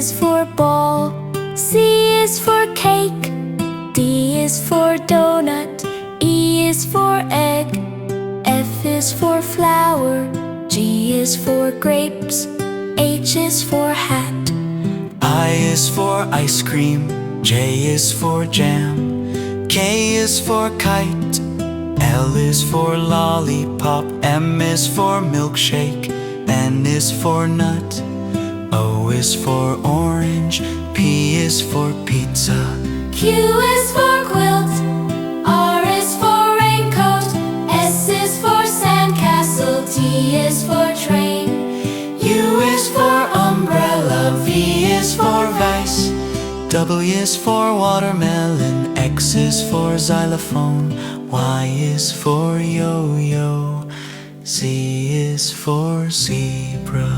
is for ball, C is for cake, D is for donut, E is for egg, F is for flower, G is for grapes, H is for hat. I is for ice cream, J is for jam, K is for kite, L is for lollipop, M is for milkshake, N is for nut, O is for orange, P is for pizza, Q is for quilt, R is for raincoat, S is for sandcastle, T is for train, U is for umbrella, V is for vase, W is for watermelon, X is for xylophone, Y is for yo-yo, Z is for zebra.